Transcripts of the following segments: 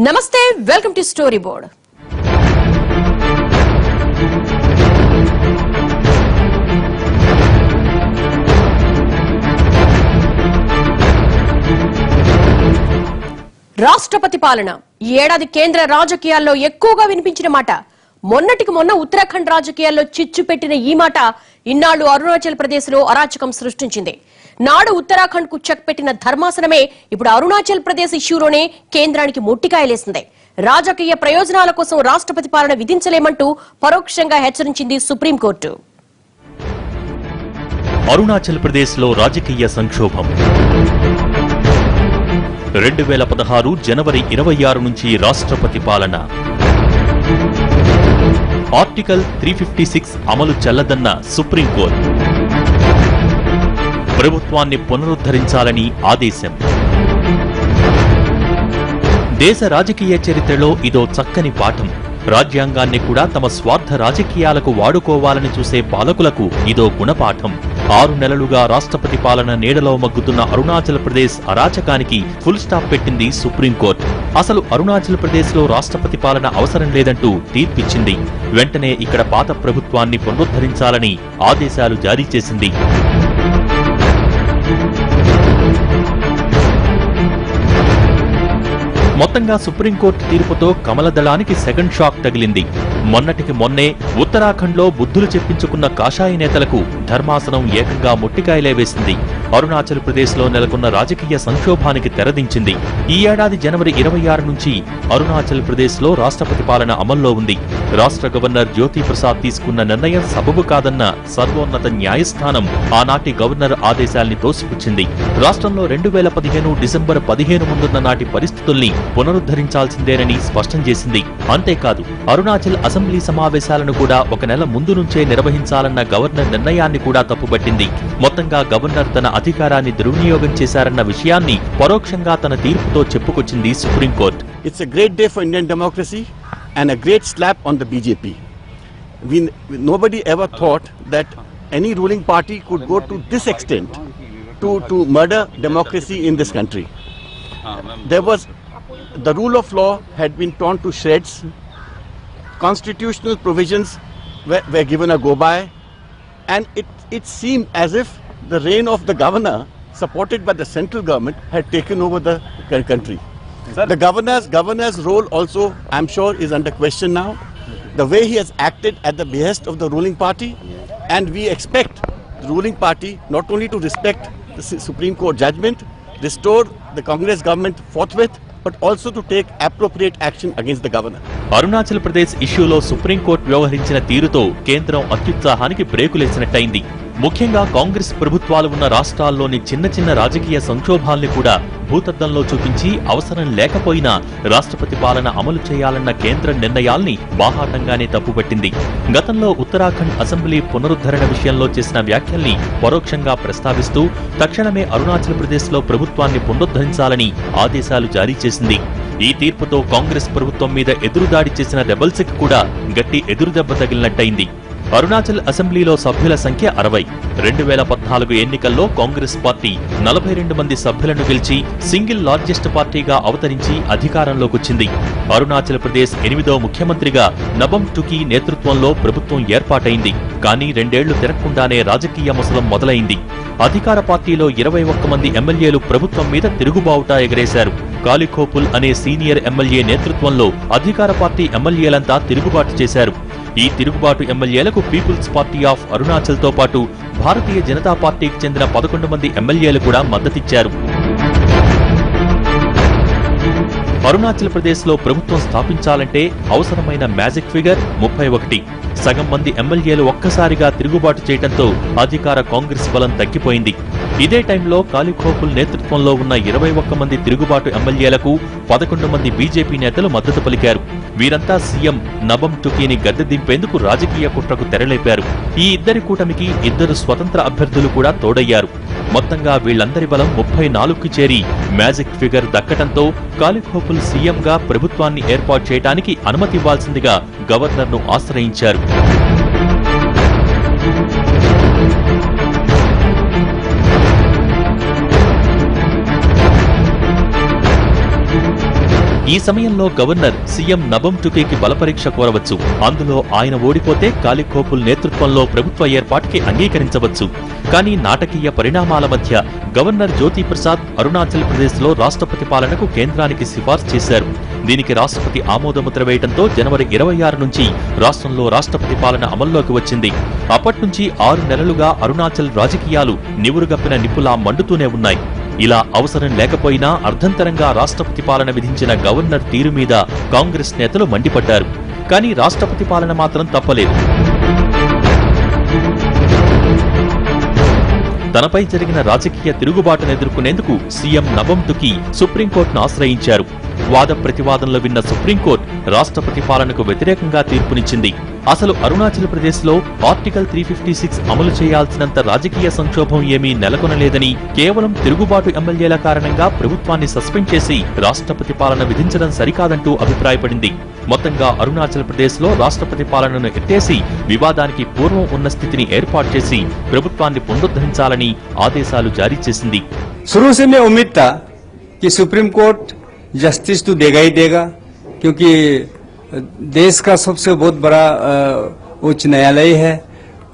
నమస్తే, welcome to story board. రాష్ట్రపతి పాలన ఈ ఏడాది కేంద్ర రాజకీయాల్లో ఎక్కువగా వినిపించిన మాట. మొన్నటికి మొన్న ఉత్తరాఖండ్ రాజకీయాల్లో చిచ్చు పెట్టిన ఈ మాట ఇన్నాళ్లు అరుణాచల్ ప్రదేశ్ లో అరాచకం సృష్టించింది. నాడు ఉత్తరాఖండ్ కు చెక్ పెట్టిన ధర్మాసనమే ఇప్పుడు అరుణాచల్ ప్రదేశ్ ఇష్యూలోనే కేంద్రానికి మొట్టికాయలేసింది. రాజకీయ ప్రయోజనాల కోసం రాష్ట్రపతి పాలన విధించలేమంటూ పరోక్షంగా హెచ్చరించింది సుప్రీంకోర్టు. అరుణాచల్ ప్రదేశ్ లో రాజకీయ సంక్షోభం 2016 జనవరి 26 నుంచి రాష్ట్రపతి పాలన. ఆర్టికల్ 356 అమలు చెల్లదన్న సుప్రీంకోర్టు. ప్రభుత్వాన్ని పునరుద్ధరించాలని ఆదేశం. దేశ రాజకీయ చరిత్రలో ఇదో చక్కని పాఠం. రాజ్యాంగాన్ని కూడా తమ స్వార్థ రాజకీయాలకు వాడుకోవాలని చూసే పాలకులకు ఇదో గుణపాఠం. 6 నెలలుగా రాష్ట్రపతి పాలన నీడలో మగ్గుతున్న అరుణాచల్ ప్రదేశ్ అరాచకానికి ఫుల్ స్టాప్ పెట్టింది సుప్రీంకోర్టు. అసలు అరుణాచల్ ప్రదేశ్ లో రాష్ట్రపతి పాలన అవసరం లేదంటూ తీర్పిచ్చింది. వెంటనే ఇక్కడ పాత ప్రభుత్వాన్ని పునరుద్ధరించాలని ఆదేశాలు జారీ చేసింది. మొత్తంగా సుప్రీంకోర్టు తీర్పుతో కమలదళానికి సెకండ్ షాక్ తగిలింది. మొన్నటికి మొన్నే ఉత్తరాఖండ్ లో బుద్ధులు చెప్పించుకున్న కాషాయ నేతలకు ధర్మాసనం ఏకంగా మొట్టికాయలే వేసింది. అరుణాచల్ ప్రదేశ్ లో నెలకొన్న రాజకీయ సంక్షోభానికి తెరదించింది. ఈ ఏడాది జనవరి 26 నుంచి అరుణాచల్ ప్రదేశ్ లో రాష్ట్రపతి పాలన అమల్లో ఉంది. రాష్ట్ర గవర్నర్ జ్యోతి ప్రసాద్ తీసుకున్న నిర్ణయం సబబు కాదన్న సర్వోన్నత న్యాయస్థానం ఆనాటి గవర్నర్ ఆదేశాల్ని తోసిపుచ్చింది. రాష్ట్రంలో 2015 డిసెంబర్ 15 ముందున్న నాటి పరిస్థితుల్ని పునరుద్ధరించాల్సిందేనని స్పష్టం చేసింది. అంతేకాదు అరుణాచల్ అసెంబ్లీ సమావేశాలను కూడా 1 నెల ముందు నుంచే నిర్వహించాలన్న గవర్నర్ నిర్ణయాన్ని కూడా తప్పుబట్టింది. మొత్తంగా గవర్నర్ తన అధికారాన్ని దుర్వినియోగం చేశారన్న విషయాన్ని పరోక్షంగా తన తీర్పుతో చెప్పుకొచ్చింది supreme court. It's a great day for Indian democracy and a great slap on the BJP. Nobody ever thought that any ruling party could go to this extent to murder democracy in this country. The rule of law had been torn to shreds. Constitutional provisions were given a go-by, and it seemed as if the reign of the governor, supported by the central government, had taken over the country. Sir, the governor's role also, I'm sure, is under question now. The way he has acted at the behest of the ruling party, and we expect the ruling party not only to respect the Supreme Court judgment, restore the Congress government forthwith, but also to take appropriate action against the governor. Arunachal Pradesh ఇష్యూలో supreme court వ్యవహరించిన తీరుతో కేంద్రం అత్యుత్సాహానికి బ్రేకులేసినట్టయింది. ముఖ్యంగా కాంగ్రెస్ ప్రభుత్వాలు ఉన్న రాష్ట్రాల్లోని చిన్న చిన్న రాజకీయ సంక్షోభాల్ని కూడా భూతద్దంలో చూపించి అవసరం లేకపోయినా రాష్ట్రపతి పాలన అమలు చేయాలన్న కేంద్ర నిర్ణయాల్ని బాహాటంగానే తప్పుపట్టింది. గతంలో ఉత్తరాఖండ్ అసెంబ్లీ పునరుద్ధరణ విషయంలో చేసిన వ్యాఖ్యల్ని పరోక్షంగా ప్రస్తావిస్తూ తక్షణమే అరుణాచల్ ప్రదేశ్ లో ప్రభుత్వాన్ని పునరుద్ధరించాలని ఆదేశాలు జారీ చేసింది. ఈ తీర్పుతో కాంగ్రెస్ ప్రభుత్వం మీద ఎదురుదాడి చేసిన రెబల్స్ కి కూడా గట్టి ఎదురుదెబ్బ తగిలినట్టయింది. అరుణాచల్ అసెంబ్లీలో సభ్యుల సంఖ్య 60. 2014 ఎన్నికల్లో కాంగ్రెస్ పార్టీ 42 మంది సభ్యులను గెలిచి సింగిల్ లార్జెస్ట్ పార్టీగా అవతరించి అధికారంలోకొచ్చింది. అరుణాచల్ ప్రదేశ్ 8వ ముఖ్యమంత్రిగా నబమ్ టుకీ నేతృత్వంలో ప్రభుత్వం ఏర్పాటైంది. కానీ 2 ఏళ్లు తిరగకుండానే రాజకీయ ముసలం మొదలైంది. అధికార పార్టీలో 21 మంది ఎమ్మెల్యేలు ప్రభుత్వం మీద తిరుగుబావుటా ఎగరేశారు. కాలిఖోపుల్ అనే సీనియర్ ఎమ్మెల్యే నేతృత్వంలో అధికార పార్టీ ఎమ్మెల్యేలంతా తిరుగుబాటు చేశారు. ఈ తిరుగుబాటు ఎమ్మెల్యేలకు పీపుల్స్ పార్టీ ఆఫ్ అరుణాచల్ తో పాటు భారతీయ జనతా పార్టీకి చెందిన 11 మంది ఎమ్మెల్యేలు కూడా మద్దతిచ్చారు. అరుణాచల్ ప్రదేశ్ లో ప్రభుత్వం స్థాపించాలంటే అవసరమైన మ్యాజిక్ ఫిగర్ 31. సగం మంది ఎమ్మెల్యేలు ఒక్కసారిగా తిరుగుబాటు చేయడంతో అధికార కాంగ్రెస్ బలం తగ్గిపోయింది. ఇదే టైంలో కాలిఖోపుల్ నేతృత్వంలో ఉన్న 21 మంది తిరుగుబాటు ఎమ్మెల్యేలకు 11 మంది బీజేపీ నేతలు మద్దతు పలికారు. వీరంతా సీఎం నబమ్ టుకీని గద్దె దింపేందుకు రాజకీయ కుట్రకు తెరలేపారు. ఈ ఇద్దరి కూటమికి 2 స్వతంత్ర అభ్యర్థులు కూడా తోడయ్యారు. మొత్తంగా వీళ్లందరి బలం 34కి చేరి మ్యాజిక్ ఫిగర్ దక్కటంతో కాలిఖోపుల్ సీఎంగా ప్రభుత్వాన్ని ఏర్పాటు చేయడానికి అనుమతివ్వాల్సిందిగా గవర్నర్ను ఆశ్రయించారు. ఈ సమయంలో గవర్నర్ సీఎం నబం టుకీకి బలపరీక్ష కోరవచ్చు. అందులో ఆయన ఓడిపోతే కాలిఖోపుల్ నేతృత్వంలో ప్రభుత్వ ఏర్పాటుకి అంగీకరించవచ్చు. కానీ నాటకీయ పరిణామాల మధ్య గవర్నర్ జ్యోతి ప్రసాద్ అరుణాచల్ ప్రదేశ్లో రాష్ట్రపతి పాలనకు కేంద్రానికి సిఫార్సు చేశారు. దీనికి రాష్ట్రపతి ఆమోదముద్ర వేయడంతో జనవరి 26 నుంచి రాష్ట్రంలో రాష్ట్రపతి పాలన అమల్లోకి వచ్చింది. అప్పట్నుంచి 6 నెలలుగా అరుణాచల్ రాజకీయాలు నివురుగప్పిన నిప్పులా మండుతూనే ఉన్నాయి. ఇలా అవసరం లేకపోయినా అర్ధంతరంగా రాష్ట్రపతి పాలన విధించిన గవర్నర్ తీరు మీద కాంగ్రెస్ నేతలు మండిపడ్డారు. కానీ రాష్ట్రపతి పాలన మాత్రం తప్పలేదు. తనపై జరిగిన రాజకీయ తిరుగుబాటును ఎదుర్కొనేందుకు సీఎం నబం టుకీ సుప్రీంకోర్టును ఆశ్రయించారు. వాద ప్రతివాదనలు విన్న సుప్రీంకోర్టు రాష్ట్రపతి పాలనకు వ్యతిరేకంగా తీర్పునిచ్చింది. అసలు అరుణాచల్ ప్రదేశ్లో ఆర్టికల్ 356 అమలు చేయాల్సినంత రాజకీయ సంక్షోభం ఏమీ నెలకొనలేదని, కేవలం తిరుగుబాటు ఎమ్మెల్యేల కారణంగా ప్రభుత్వాన్ని సస్పెండ్ చేసి రాష్ట్రపతి పాలన విధించడం సరికాదంటూ అభిప్రాయపడింది. మొత్తంగా అరుణాచల్ ప్రదేశ్లో రాష్ట్రపతి పాలనను ఎత్తేసి వివాదానికి పూర్వం ఉన్న స్థితిని ఏర్పాటు చేసి ప్రభుత్వాన్ని పునరుద్ధరించాలని ఆదేశాలు జారీ చేసింది. शुरू से मैं उम्मीद था कि सुप्रीम कोर्ट जस्टिस तो देगा ही देगा, क्योंकि देश का सबसे बहुत बड़ा उच्च न्यायालय है,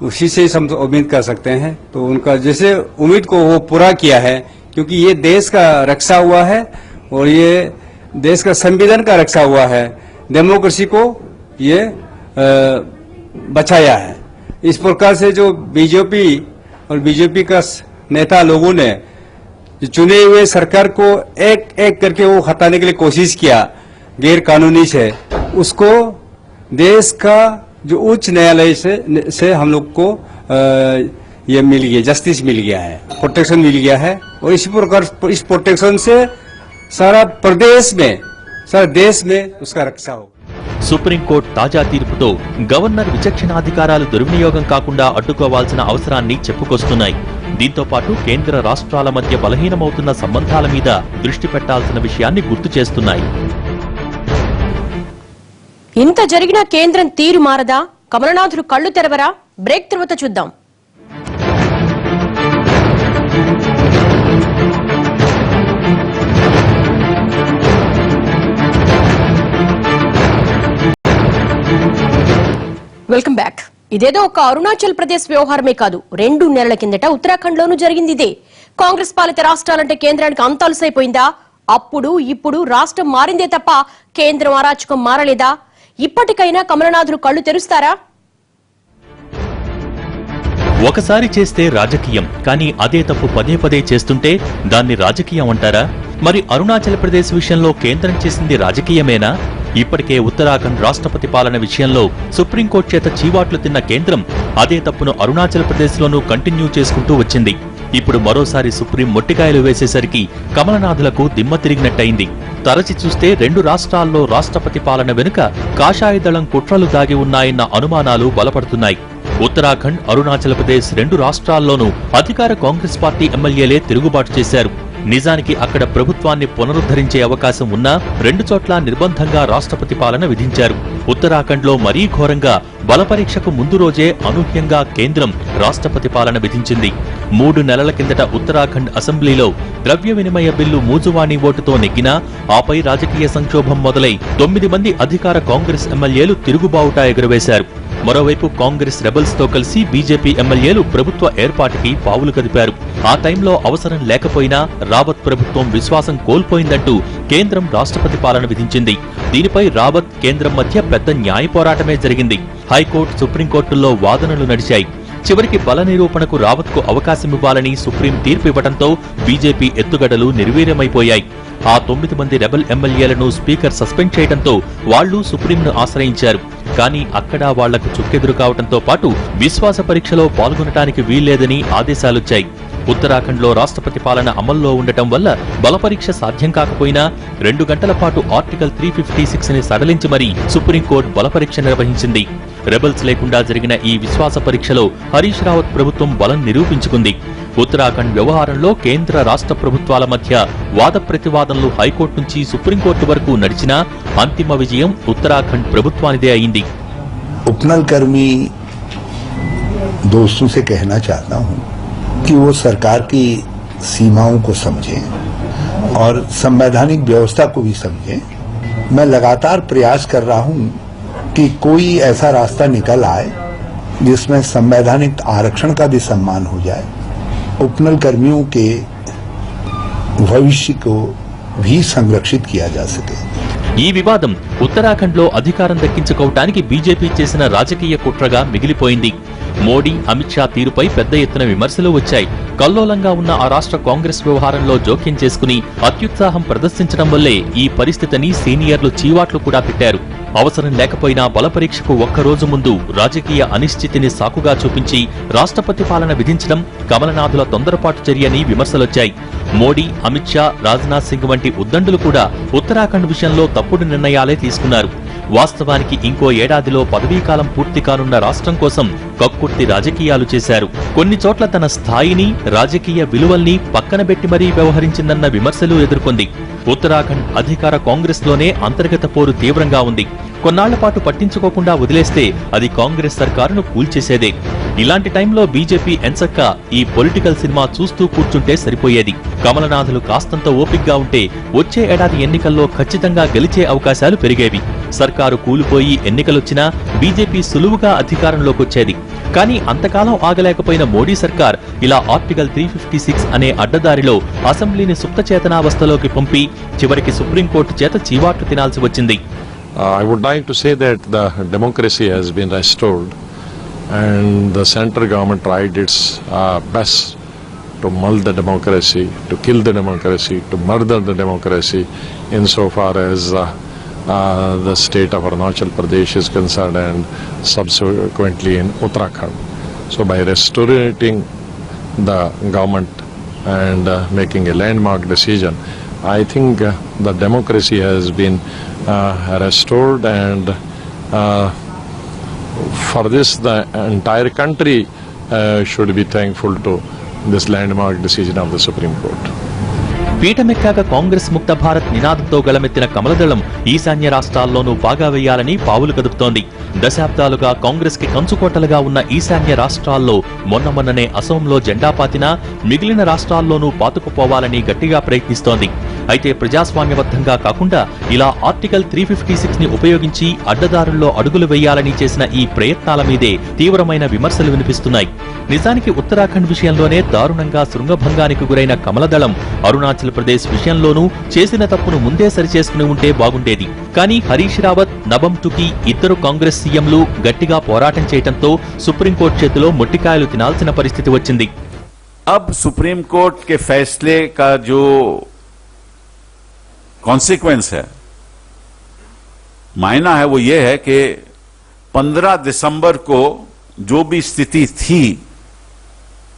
उसी से हम उम्मीद कर सकते हैं. तो उनका जैसे उम्मीद को वो पूरा किया है, क्योंकि ये देश का रक्षा हुआ है और ये देश का संविधान का रक्षा हुआ है, डेमोक्रेसी को ये बचाया है. इस प्रकार से जो बीजेपी और बीजेपी का नेता लोगों ने चुने हुए सरकार को एक एक करके वो हटाने के लिए कोशिश किया गैर कानूनी से, उसको देश का जो उच्च न्यायालय से हम लोग को ये मिल गया, जस्टिस मिल गया है, प्रोटेक्शन मिल गया है. और इसी प्रकार इस प्रोटेक्शन से सारा प्रदेश में, सारा देश में उसका रक्षा हो. సుప్రీంకోర్టు తాజా తీర్పుతో గవర్నర్ విచక్షణాధికారాలు దుర్వినియోగం కాకుండా అడ్డుకోవాల్సిన అవసరాన్ని చెప్పుకొస్తున్నాయి. దీంతో పాటు కేంద్ర రాష్ట్రాల మధ్య బలహీనమవుతున్న సంబంధాల మీద దృష్టి పెట్టాల్సిన విషయాన్ని గుర్తు చేస్తున్నాయి. ఇంత జరిగినా కేంద్రం తీరు మారదా? కమలనాథులు కళ్లు తెరవరా? బ్రేక్ తర్వాత చూద్దాం. Welcome back. ఇదేదో ఒక అరుణాచల్ ప్రదేశ్ వ్యవహారమే కాదు, 2 నెలల కిందట ఉత్తరాఖండ్ లోనూ జరిగింది ఇదే. కాంగ్రెస్ పాలిత రాష్ట్రాలంటే కేంద్రానికి అంత అలసైపోయిందా? అప్పుడు ఇప్పుడు రాష్ట్రం మారిందే తప్ప కేంద్రం అరాచకం మారలేదా? ఇప్పటికైనా కమలనాథులు కళ్లు తెరుస్తారా? ఒకసారి చేస్తే రాజకీయం, కానీ అదే తప్పు పదే పదే చేస్తుంటే దాన్ని రాజకీయం అంటారా? మరి అరుణాచల్ ప్రదేశ్ విషయంలో కేంద్రం చేసింది రాజకీయమేనా? ఇప్పటికే ఉత్తరాఖండ్ రాష్ట్రపతి పాలన విషయంలో సుప్రీంకోర్టు చేత చీవాట్లు తిన్న కేంద్రం అదే తప్పును అరుణాచల్ ప్రదేశ్లోనూ కంటిన్యూ చేసుకుంటూ వచ్చింది. ఇప్పుడు మరోసారి సుప్రీం మొట్టికాయలు వేసేసరికి కమలనాథులకు దిమ్మ తిరిగినట్టయింది. తరచి చూస్తే 2 రాష్ట్రాల్లో రాష్ట్రపతి పాలన వెనుక కాషాయ దళం కుట్రలు దాగి ఉన్నాయన్న అనుమానాలు బలపడుతున్నాయి. ఉత్తరాఖండ్, అరుణాచల్ ప్రదేశ్ 2 రాష్ట్రాల్లోనూ అధికార కాంగ్రెస్ పార్టీ ఎమ్మెల్యేలే తిరుగుబాటు చేశారు. నిజానికి అక్కడ ప్రభుత్వాన్ని పునరుద్ధరించే అవకాశం ఉన్నా 2 చోట్ల నిర్బంధంగా రాష్ట్రపతి పాలన విధించారు. ఉత్తరాఖండ్లో మరీ ఘోరంగా బలపరీక్షకు ముందు రోజే అనూహ్యంగా కేంద్రం రాష్ట్రపతి పాలన విధించింది. 3 నెలల కిందట ఉత్తరాఖండ్ అసెంబ్లీలో ద్రవ్య వినిమయ బిల్లు మూజువాణి ఓటుతో నెగ్గినా ఆపై రాజకీయ సంక్షోభం మొదలై 9 మంది అధికార కాంగ్రెస్ ఎమ్మెల్యేలు తిరుగుబావుటా ఎగురవేశారు. మరోవైపు కాంగ్రెస్ రెబల్స్ తో కలిసి బీజేపీ ఎమ్మెల్యేలు ప్రభుత్వ ఏర్పాటుకి పావులు కదిపారు. ఆ టైంలో అవసరం లేకపోయినా రావత్ ప్రభుత్వం విశ్వాసం కోల్పోయిందంటూ కేంద్రం రాష్ట్రపతి పాలన విధించింది. దీనిపై రావత్, కేంద్రం మధ్య పెద్ద న్యాయ పోరాటమే జరిగింది. హైకోర్టు, సుప్రీంకోర్టుల్లో వాదనలు నడిచాయి. చివరికి బల నిరూపణకు రావత్కు అవకాశమివ్వాలని సుప్రీం తీర్పు ఇవ్వడంతో బీజేపీ ఎత్తుగడలు నిర్వీర్యమైపోయాయి. ఆ 9 మంది రెబల్ ఎమ్మెల్యేలను స్పీకర్ సస్పెండ్ చేయడంతో వాళ్లు సుప్రీంను ఆశ్రయించారు. కానీ అక్కడ వాళ్లకు చుక్కెదురు కావడంతో పాటు విశ్వాస పరీక్షలో పాల్గొనటానికి వీల్లేదని ఆదేశాలొచ్చాయి. ఉత్తరాఖండ్లో రాష్ట్రపతి పాలన అమల్లో ఉండటం వల్ల బలపరీక్ష సాధ్యం కాకపోయినా 2 గంటల పాటు ఆర్టికల్ 356ని సడలించి మరీ సుప్రీంకోర్టు బలపరీక్ష నిర్వహించింది. రెబల్స్ లేకుండా జరిగిన ఈ విశ్వాస పరీక్షలో హరీష్ రావత్ ప్రభుత్వం బలం నిరూపించుకుంది. ఉత్తరాఖండ్ వ్యవహారంలో కేంద్ర రాష్ట్ర ప్రభుత్వాల మధ్య వాద ప్రతివాదనలు హైకోర్టు నుంచి సుప్రీంకోర్టు వరకు నడిచినా అంతిమ విజయం ఉత్తరాఖండ్ ప్రభుత్వానిదే అయింది. उपनल कर्मी दोस्तों से कहना चाहता हूं कि वो सरकार की सीमाओं को समझें और संवैधानिक व्यवस्था को भी समझें मैं लगातार प्रयास कर रहा हूं कि कोई ऐसा रास्ता निकल आए जिसमें संवैधानिक आरक्षण का भी सम्मान हो जाए, उपनल कर्मियों के भविष्य को भी संरक्षित किया जा सके। ఈ వివాదం ఉత్తరాఖండ్లో అధికారం దక్కించుకోవటానికి బీజేపీ చేసిన రాజకీయ కుట్రగా మిగిలిపోయింది. మోడీ, అమిత్ షా తీరుపై పెద్ద ఎత్తున విమర్శలు వచ్చాయి. కల్లోలంగా ఉన్న ఆ రాష్ట్ర కాంగ్రెస్ వ్యవహారంలో జోక్యం చేసుకుని అత్యుత్సాహం ప్రదర్శించడం వల్లే ఈ పరిస్థితిని సీనియర్లు చీవాట్లు కూడా పెట్టారు. అవసరం లేకపోయినా బలపరీక్షకు ఒక్కరోజు ముందు రాజకీయ అనిశ్చితిని సాకుగా చూపించి రాష్ట్రపతి పాలన విధించడం కమలనాథుల తొందరపాటు చర్యని విమర్శలొచ్చాయి. మోడీ, అమిత్ షా, రాజ్నాథ్ సింగ్ వంటి ఉద్దండులు కూడా ఉత్తరాఖండ్ విషయంలో తప్పుడు నిర్ణయాలే తీసుకున్నారు. వాస్తవానికి ఇంకో ఏడాదిలో పదవీకాలం పూర్తి కానున్న రాష్ట్రం కోసం కక్కుర్తి రాజకీయాలు చేశారు. కొన్ని చోట్ల తన స్థాయిని, రాజకీయ విలువల్ని పక్కనబెట్టి మరీ వ్యవహరించిందన్న విమర్శలు ఎదుర్కొంది. ఉత్తరాఖండ్ అధికార కాంగ్రెస్ లోనే అంతర్గత పోరు తీవ్రంగా ఉంది. కొన్నాళ్ల పాటు పట్టించుకోకుండా వదిలేస్తే అది కాంగ్రెస్ సర్కారును కూల్చేసేదే. ఇలాంటి టైంలో బీజేపీ ఎంచక్క ఈ పొలిటికల్ సినిమా చూస్తూ కూర్చుంటే సరిపోయేది. కమలనాథులు కాస్తంత ఓపిగ్గా ఉంటే వచ్చే ఏడాది ఎన్నికల్లో ఖచ్చితంగా గెలిచే అవకాశాలు పెరిగేవి. సర్కారు కూలిపోయి ఎన్నికలొచ్చినా బీజేపీ సులువుగా అధికారంలోకొచ్చేది. కానీ అంతకాలం ఆగలేకపోయిన మోడీ సర్కార్ ఇలా ఆర్టికల్ 356 అనే అడ్డదారిలో అసెంబ్లీని సుప్తచేతనావస్థలోకి పంపి చివరికి సుప్రీంకోర్టు చేత చీవాట్లు తినాల్సి వచ్చింది. I would like to say that the democracy has been restored and the central government tried its best to mull the democracy, to kill the democracy, to murder the democracy insofar as the state of Arunachal Pradesh is concerned and subsequently in Uttarakhand. So by restoring the government and making a landmark decision, I think the democracy has been restored and for this the entire country should be thankful to this landmark decision of the Supreme Court. పీఠమెక్కాక Congress ముక్త భారత్ నినాదంతో గళమెత్తిన కమలదళం ఈశాన్య రాష్ట్రాల్లోనూ పాగా వేయాలని పావులు కదుపుతోంది. దశాబ్దాలుగా కాంగ్రెస్ కి కంచుకోటలుగా ఉన్న ఈశాన్య రాష్ట్రాల్లో మొన్ననే అసోంలో జెండా పాతినా మిగిలిన రాష్ట్రాల్లోనూ పాతుకుపోవాలని గట్టిగా ప్రయత్నిస్తోంది. అయితే ప్రజాస్వామ్యబద్ధంగా కాకుండా ఇలా ఆర్టికల్ 356 ని ఉపయోగించి అడ్డదారుల్లో అడుగులు వేయాలని చేసిన ఈ ప్రయత్నాల మీదే తీవ్రమైన విమర్శలు వినిపిస్తున్నాయి. నిజానికి ఉత్తరాఖండ్ విషయంలోనే దారుణంగా శృంగభంగానికి గురైన కమలదళం అరుణాచల్ ప్రదేశ్ విషయంలోనూ చేసిన తప్పును ముందే సరిచేసుకుని ఉంటే బాగుండేది. కానీ హరీష్ రావత్, నబమ్ టుకీ ఇద్దరు కాంగ్రెస్ సీఎంలు గట్టిగా పోరాటం చేయడంతో సుప్రీంకోర్టు చేతిలో మొట్టికాయలు తినాల్సిన పరిస్థితి వచ్చింది. अब सुप्रीम कोर्ट के फैसले का जो कॉन्सिक्वेंस है, मायना है, वो ये है कि 15 दिसंबर को जो भी स्थिति थी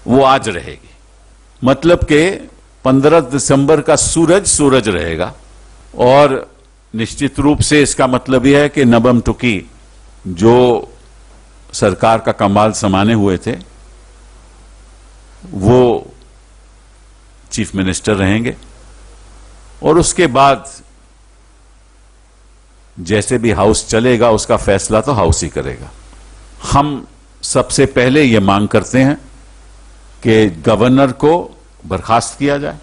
वो आज रहेगी. मतलब कि 15 दिसंबर का सूरज रहेगा और निश्चित रूप से इसका मतलब यह है कि नबम टुकी जो सरकार का कमाल समाने हुए थे वो चीफ मिनिस्टर रहेंगे और उसके बाद जैसे भी हाउस चलेगा उसका फैसला तो हाउस ही करेगा. हम सबसे पहले ये मांग करते हैं कि गवर्नर को बर्खास्त किया जाए.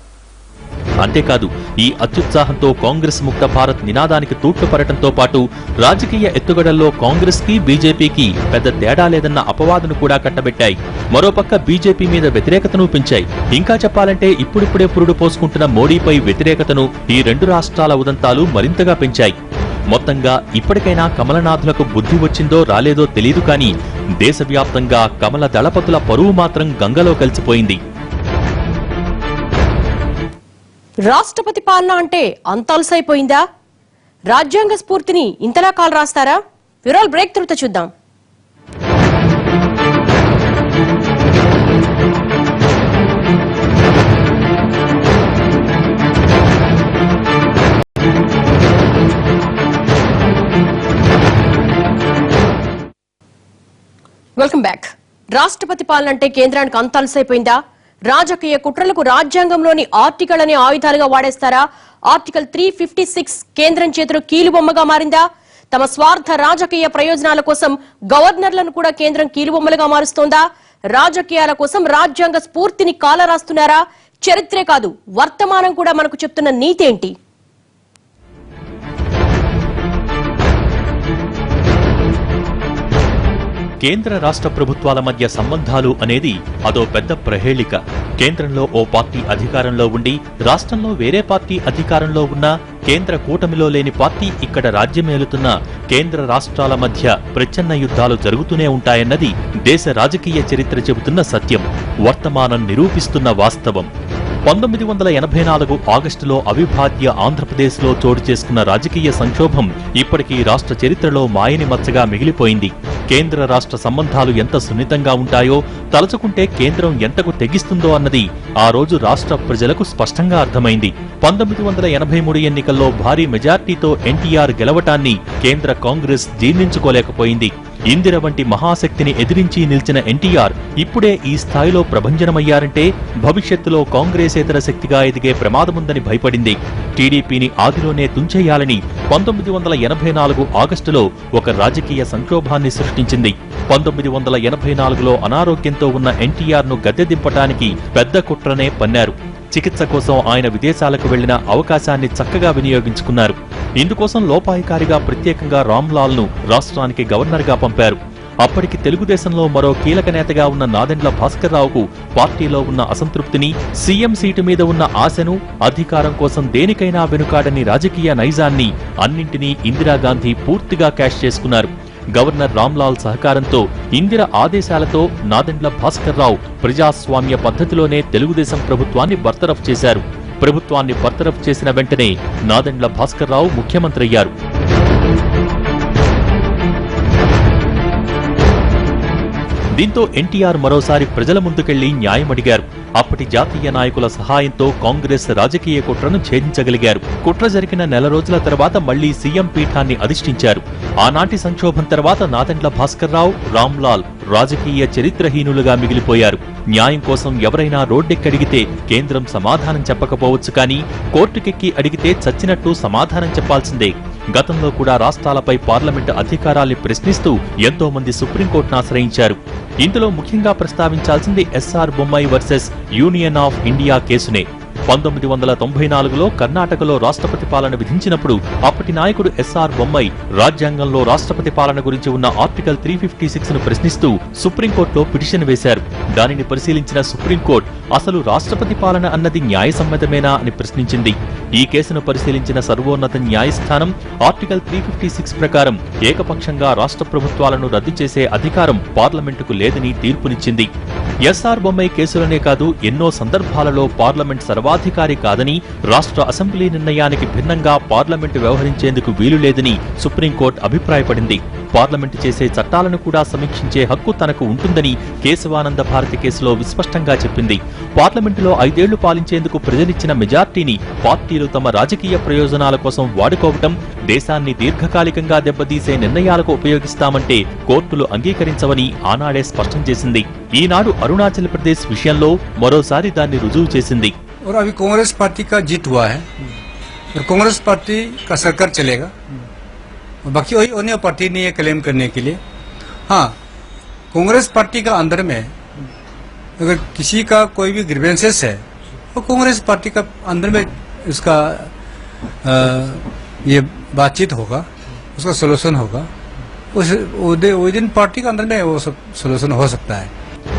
అంతేకాదు ఈ అత్యుత్సాహంతో కాంగ్రెస్ ముక్త భారత్ నినాదానికి తూట్లు పడటంతో పాటు రాజకీయ ఎత్తుగడల్లో కాంగ్రెస్ కి బీజేపీకి పెద్ద తేడా లేదన్న అపవాదును కూడా కట్టబెట్టాయి. మరోపక్క బీజేపీ మీద వ్యతిరేకతను పెంచాయి. ఇంకా చెప్పాలంటే ఇప్పుడిప్పుడే పురుడు పోసుకుంటున్న మోడీపై వ్యతిరేకతను ఈ రెండు రాష్ట్రాల ఉదంతాలు మరింతగా పెంచాయి. మొత్తంగా ఇప్పటికైనా కమలనాథులకు బుద్ధి వచ్చిందో రాలేదో తెలియదు కానీ దేశవ్యాప్తంగా కమల దళపతుల పరువు మాత్రం గంగలో కలిసిపోయింది. రాష్ట్రపతి పాలన అంటే అంత అలసైపోయిందా? రాజ్యాంగ స్ఫూర్తిని ఇంతలా కాలు రాస్తారా? వివరాలు బ్రేక్ తరువాత చూద్దాం. Welcome back. రాష్ట్రపతి పాలన అంటే కేంద్రానికి అంత అలసైపోయిందా? రాజకీయ కుట్రలకు రాజ్యాంగంలోని ఆర్టికల్ అనే ఆయుధాలుగా వాడేస్తారా? ఆర్టికల్ 356 కేంద్రం చేతిలో కీలుబొమ్మగా మారిందా? తమ స్వార్థ రాజకీయ ప్రయోజనాల కోసం గవర్నర్లను కూడా కేంద్రం కీలుబొమ్మలుగా మారుస్తోందా? రాజకీయాల కోసం రాజ్యాంగ స్ఫూర్తిని కాలరాస్తున్నారా? చరిత్రే కాదు వర్తమానం కూడా మనకు చెప్తున్న నీతేంటి? కేంద్ర రాష్ట్ర ప్రభుత్వాల మధ్య సంబంధాలు అనేది అదో పెద్ద ప్రహేళిక. కేంద్రంలో ఓ పార్టీ అధికారంలో ఉండి రాష్ట్రంలో వేరే పార్టీ అధికారంలో ఉన్నా కేంద్ర కూటమిలో లేని పార్టీ ఇక్కడ రాజ్యమేలుతున్న కేంద్ర రాష్ట్రాల మధ్య ప్రచ్ఛన్న యుద్ధాలు జరుగుతూనే ఉంటాయన్నది దేశ రాజకీయ చరిత్ర చెబుతున్న సత్యం, వర్తమానం నిరూపిస్తున్న వాస్తవం. 1984 ఆగస్టులో అవిభాజ్య ఆంధ్రప్రదేశ్లో చోటు చేసుకున్న రాజకీయ సంక్షోభం ఇప్పటికీ రాష్ట్ర చరిత్రలో మాయని మచ్చగా మిగిలిపోయింది. కేంద్ర రాష్ట్ర సంబంధాలు ఎంత సున్నితంగా ఉంటాయో, తలుచుకుంటే కేంద్రం ఎంతకు తెగిస్తుందో అన్నది ఆ రోజు రాష్ట్ర ప్రజలకు స్పష్టంగా అర్థమైంది. 1983 ఎన్నికల్లో భారీ మెజార్టీతో ఎన్టీఆర్ గెలవటాన్ని కేంద్ర కాంగ్రెస్ జీర్ణించుకోలేకపోయింది. ఇందిర వంటి మహాశక్తిని ఎదిరించి నిలిచిన ఎన్టీఆర్ ఇప్పుడే ఈ స్థాయిలో ప్రభంజనమయ్యారంటే భవిష్యత్తులో కాంగ్రెసేతర శక్తిగా ఎదిగే ప్రమాదముందని భయపడింది. టీడీపీని ఆదిలోనే తుంచేయాలని 1984 ఆగస్టులో ఒక రాజకీయ సంక్షోభాన్ని సృష్టించింది. 1984లో అనారోగ్యంతో ఉన్న ఎన్టీఆర్ను గద్దె దింపటానికి పెద్ద కుట్రనే పన్నారు. చికిత్స కోసం ఆయన విదేశాలకు వెళ్లిన అవకాశాన్ని చక్కగా వినియోగించుకున్నారు. ఇందుకోసం లోపాయికారిగా ప్రత్యేకంగా రామ్లాల్ను రాష్ట్రానికి గవర్నర్గా పంపారు. అప్పటికి తెలుగుదేశంలో మరో కీలక నేతగా ఉన్న నాదెండ్ల భాస్కర్రావుకు పార్టీలో ఉన్న అసంతృప్తిని, సీఎం సీటు మీద ఉన్న ఆశను, అధికారం కోసం దేనికైనా వెనుకాడని రాజకీయ నైజాన్ని అన్నింటినీ ఇందిరాగాంధీ పూర్తిగా క్యాష్ చేసుకున్నారు. గవర్నర్ రామ్లాల్ సహకారంతో, ఇందిర ఆదేశాలతో నాదెండ్ల భాస్కర్రావు ప్రజాస్వామ్య పద్ధతిలోనే తెలుగుదేశం ప్రభుత్వాన్ని బర్తరఫ్ చేశారు. ప్రభుత్వాన్ని బర్తరఫ్ చేసిన వెంటనే నాదెండ్ల భాస్కర్రావు ముఖ్యమంత్రయ్యారు. దీంతో ఎన్టీఆర్ మరోసారి ప్రజల ముందుకెళ్లి న్యాయం అడిగారు. అప్పటి జాతీయ నాయకుల సహాయంతో కాంగ్రెస్ రాజకీయ కుట్రను ఛేదించగలిగారు. కుట్ర జరిగిన నెల రోజుల తర్వాత మళ్లీ సీఎం పీఠాన్ని అధిష్ఠించారు. ఆనాటి సంక్షోభం తర్వాత నాదెండ్ల భాస్కర్రావు, రామ్లాల్ రాజకీయ చరిత్రహీనులుగా మిగిలిపోయారు. న్యాయం కోసం ఎవరైనా రోడ్డెక్కడిగితే కేంద్రం సమాధానం చెప్పకపోవచ్చు, కానీ కోర్టుకెక్కి అడిగితే చచ్చినట్టు సమాధానం చెప్పాల్సిందే. గతంలో కూడా రాష్ట్రాలపై పార్లమెంటు అధికారాల్ని ప్రశ్నిస్తూ ఎంతో మంది సుప్రీంకోర్టును ఆశ్రయించారు. ఇందులో ముఖ్యంగా ప్రస్తావించాల్సింది S R Bommai versus Union of India కేసునే. 1994లో కర్ణాటకలో రాష్ట్రపతి పాలన విధించినప్పుడు అప్పటి నాయకుడు ఎస్ఆర్ బొమ్మాయి రాజ్యాంగంలో రాష్ట్రపతి పాలన గురించి ఉన్న ఆర్టికల్ 356ను ప్రశ్నిస్తూ సుప్రీంకోర్టులో పిటిషన్ వేశారు. దానిని పరిశీలించిన సుప్రీంకోర్టు అసలు రాష్ట్రపతి పాలన అన్నది న్యాయసమ్మతమేనా అని ప్రశ్నించింది. ఈ కేసును పరిశీలించిన సర్వోన్నత న్యాయస్థానం ఆర్టికల్ 356 ప్రకారం ఏకపక్షంగా రాష్ట్ర ప్రభుత్వాలను రద్దు చేసే అధికారం పార్లమెంటుకు లేదని తీర్పునిచ్చింది. ఎస్ఆర్ బొమ్మాయి కేసులనే కాదు, ఎన్నో సందర్భాలలో పార్లమెంట్ సర్వాధికారి కాదని, రాష్ట్ర అసెంబ్లీ నిర్ణయానికి భిన్నంగా పార్లమెంటు వ్యవహరించేందుకు వీలు లేదని సుప్రీంకోర్టు అభిప్రాయపడింది. పార్లమెంటు చేసే చట్టాలను కూడా సమీక్షించే హక్కు తనకు ఉంటుందని కేశవానంద భారతి కేసులో విస్పష్టంగా చెప్పింది. పార్లమెంటులో 5 ఏళ్లు పాలించేందుకు ప్రజలిచ్చిన మెజార్టీని పార్టీలు తమ రాజకీయ ప్రయోజనాల కోసం వాడుకోవటం, దేశాన్ని దీర్ఘకాలికంగా దెబ్బతీసే నిర్ణయాలకు ఉపయోగిస్తామంటే కోర్టులు అంగీకరించవని ఆనాడే స్పష్టం చేసింది. ఈనాడు అరుణాచల్ ప్రదేశ్ విషయంలో మరోసారి దాన్ని రుజువు చేసింది. और अभी कांग्रेस पार्टी का जीत हुआ है और कांग्रेस पार्टी का सरकार चलेगा और बाकी वही अन्य पार्टी नहीं है क्लेम करने के लिए। हाँ, कांग्रेस पार्टी का अंदर में अगर किसी का कोई भी ग्रीवेंसेस है तो कांग्रेस पार्टी का अंदर में उसका ये बातचीत होगा, उसका सोल्यूशन होगा। उस दिन पार्टी का अंदर में वो सब सोल्यूशन हो सकता है।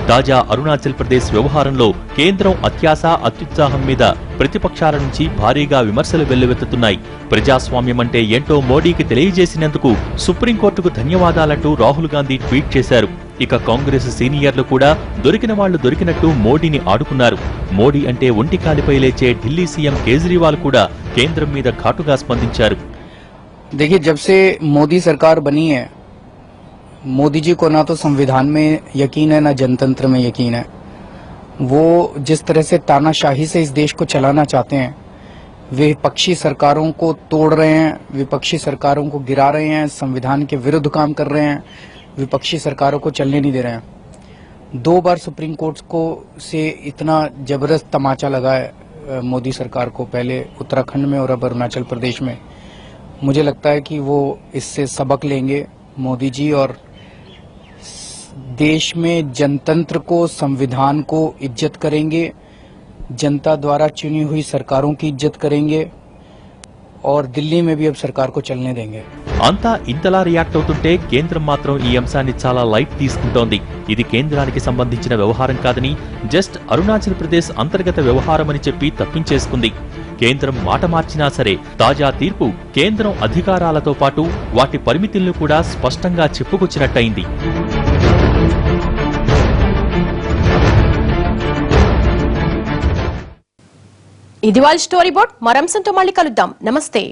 తాజా అరుణాచల్ ప్రదేశ్ వ్యవహారంలో కేంద్రం అత్యాశ, అత్యుత్సాహం మీద ప్రతిపక్షాల నుంచి భారీగా విమర్శలు వెల్లువెత్తుతున్నాయి. ప్రజాస్వామ్యం అంటే ఏంటో మోడీకి తెలియజేసినందుకు సుప్రీంకోర్టుకు ధన్యవాదాలంటూ రాహుల్ గాంధీ ట్వీట్ చేశారు. ఇక కాంగ్రెస్ సీనియర్లు కూడా దొరికిన వాళ్లు దొరికినట్టు మోడీని ఆడుకున్నారు. మోడీ అంటే ఒంటి కాలిపై లేచే ఢిల్లీ సీఎం కేజ్రీవాల్ కూడా కేంద్రం మీద ఘాటుగా స్పందించారు. देखिए, जब से मोदी सरकार बनी है, मोदी जी को ना तो संविधान में यकीन है, ना जनतंत्र में यकीन है। वो जिस तरह से तानाशाही से इस देश को चलाना चाहते हैं, वे विपक्षी सरकारों को तोड़ रहे हैं, विपक्षी सरकारों को गिरा रहे हैं, संविधान के विरुद्ध काम कर रहे हैं, विपक्षी सरकारों को चलने नहीं दे रहे हैं। 2 बार सुप्रीम कोर्ट को से इतना जबरदस्त तमाचा लगा है मोदी सरकार को, पहले उत्तराखंड में और अब अरुणाचल प्रदेश में। मुझे लगता है कि वो इससे सबक लेंगे मोदी जी और देश में जनतंत्र को, संविधान को इज्जत करेंगे, जनता द्वारा चुनी हुई सरकारों की इज्जत करेंगे और दिल्ली में भी अब सरकार को चलने देंगे। అంతా ఇంతలా రియాక్ట్ అవుతుంటే కేంద్రం మాత్రం ఈ అంశాన్ని చాలా లైట్ తీసుకుంటోంది. ఇది కేంద్రానికి సంబంధించిన వ్యవహారం కాదని, జస్ట్ అరుణాచల్ ప్రదేశ్ అంతర్గత వ్యవహారమని చెప్పి తప్పించేసుకుంది. కేంద్రం మాట మార్చినా సరే తాజా తీర్పు కేంద్రం అధికారాలతో పాటు వాటి పరిమితులను కూడా స్పష్టంగా చెప్పుకొచ్చినట్టయింది. ఇది వాళ్ళ స్టోరీ బోర్డ్. మరంశంతో మళ్ళీ కలుద్దాం. నమస్తే.